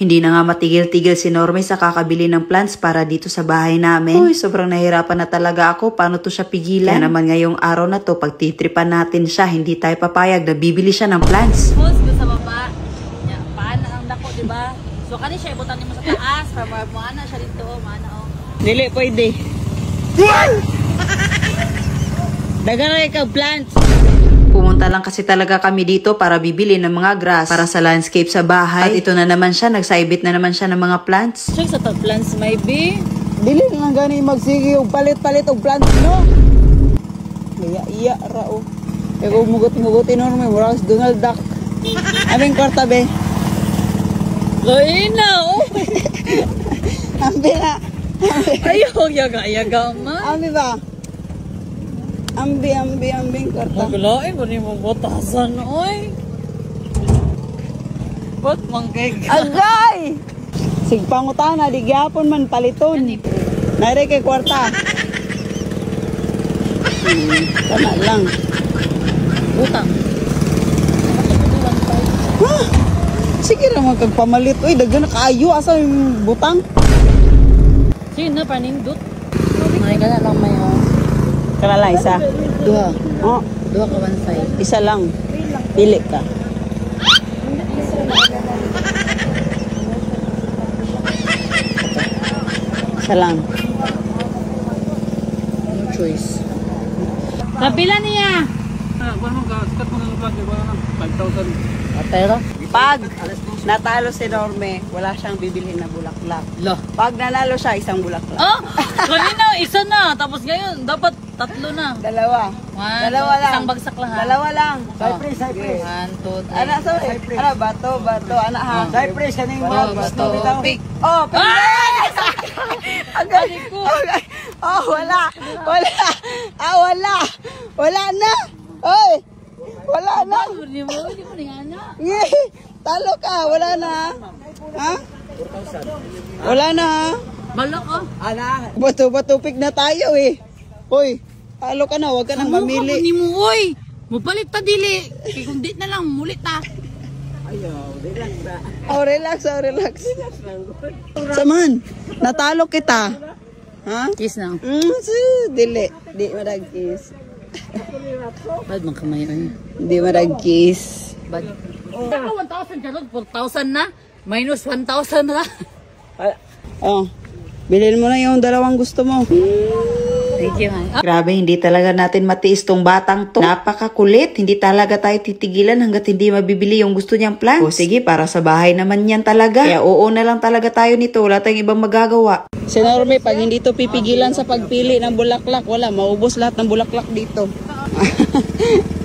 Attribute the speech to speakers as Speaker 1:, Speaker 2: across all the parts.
Speaker 1: Hindi na nga matigil-tigil si Norme sa kakabili ng plants para dito sa bahay namin. Uy, sobrang nahirapan na talaga ako. Paano to siya pigilan? Kaya naman ngayong araw na to, pagtitripan natin siya, hindi tayo papayag na bibili siya ng plants.
Speaker 2: Post ko sa baba. Paano ang dako, diba? So, kani siya, ibutan mo sa taas. Para maana siya dito. Maana, oh.
Speaker 3: Dili, pwede. Dagan ikaw plants.
Speaker 1: Pumunta lang kasi talaga kami dito para bibili ng mga grass para sa landscape sa bahay. At ito na naman siya, nagsaibit na naman siya ng mga plants.
Speaker 2: Check sa plants, maybe.
Speaker 3: Dili lang gani magsige og palit-palit og plants, no? Iya ra o. Ego mugot-mugot enorme, mura si Donald Duck. Aming kwarta be.
Speaker 2: Laina, oh.
Speaker 3: Ambi na.
Speaker 2: Ayaw, yaga ma.
Speaker 3: Ambi ba? Ambi kwarta.
Speaker 2: Maglain mo ni mo botasan, oy. Ba't mangkay ka?
Speaker 3: Agay! Sigpangutana, di gyapon man paliton. Nare kay kwarta. Tama lang.
Speaker 2: Utang.
Speaker 3: Ha? Sige ra magpamalit. Uy, daghan na kaayo asa yung butang.
Speaker 2: Sige na, panindot. May ka na lang may
Speaker 3: Kalala isa.
Speaker 2: Duha.
Speaker 3: Oh,
Speaker 2: Duha ka 1.5.
Speaker 3: isa lang. Pili ka. Isa lang.
Speaker 2: No choice. Kapila niya? Pero?
Speaker 3: Pag natalo si Norme, wala siyang bibilhin na bulaklak.
Speaker 2: Lo.
Speaker 3: Pag nanalo siya, isang bulaklak.
Speaker 2: Oh! Kanina, isa na. Tapos ngayon, dapat tatlo na.
Speaker 3: Dalawa. Dalawa lang.
Speaker 2: Isang bagsak lang ha.
Speaker 3: Dalawa lang.
Speaker 2: Cypress.
Speaker 3: Sige.
Speaker 2: 1, 2, 3.
Speaker 3: Ano, sorry. Ano, bato, anak ha.
Speaker 2: Cypress,
Speaker 3: kaning
Speaker 2: bato, pick.
Speaker 3: Oh, pick.
Speaker 2: Agay ko.
Speaker 3: Oh, wala. Wala na. Oy. Wala na.
Speaker 2: Hindi mo ningana.
Speaker 3: Talo ka, wala na. Ha? Wala na.
Speaker 2: Balak oh.
Speaker 3: Bato pick na tayo eh. Hoy, talo ka na, wag ka nang mamili.
Speaker 2: Hindi mo, oy. Mupalit ta dili. Kaya kung di na lang, mulit ta.
Speaker 3: Oh, relax. Saman, natalo kita. Ha?
Speaker 2: Kiss na.
Speaker 3: Dili. Di marag-kiss.
Speaker 2: Bad man kamay rin.
Speaker 3: Di marag-kiss.
Speaker 2: Bad. 1,000 ka 4,000 na. Minus 1,000 na.
Speaker 3: Oh, bilhin mo na yung dalawang gusto mo.
Speaker 2: Thank you, man.
Speaker 1: Grabe, hindi talaga natin matiis tong batang to. Napakakulit. Hindi talaga tayo titigilan hanggat hindi mabibili yung gusto niyang plants. O sige, para sa bahay naman yan talaga. Kaya oo na lang talaga tayo nito. Wala tayong ibang magagawa.
Speaker 3: Si Norme, pag hindi to pipigilan sa pagpili ng bulaklak, wala, maubos lahat ng bulaklak dito.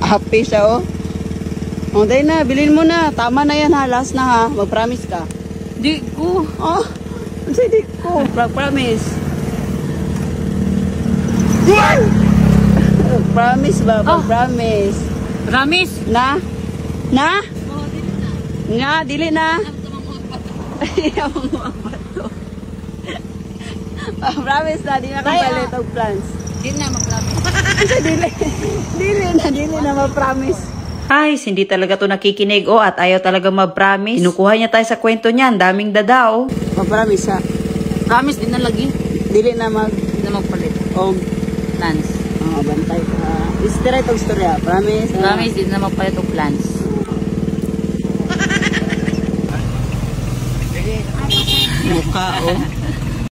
Speaker 3: Happy siya, oh. O, dahil na, bilhin mo na. Tama na yan, ha. Last na, ha. Mag-promise ka.
Speaker 2: Di ko.
Speaker 3: Oh, hindi ko. Promise. Promise ba? Promise.
Speaker 2: Promise.
Speaker 3: Na? Nga, dili na. Promise na, di na kapalit og plans.
Speaker 2: Di na mag-promise.
Speaker 3: Dili na ma-promise.
Speaker 1: Ay, hindi talaga to nakikinig at ayaw talaga ma-promise. Kinukuha niya tayo sa kwento niya. Ang daming dadao.
Speaker 3: Ma-promise ha.
Speaker 2: Promise din na lagi.
Speaker 3: Dili na
Speaker 2: Di na magpalit.
Speaker 3: og
Speaker 2: Plans.
Speaker 3: bantay ka. Straight og storya. Promise.
Speaker 2: Promise din na magpalit og plans.
Speaker 3: Mukha, oh.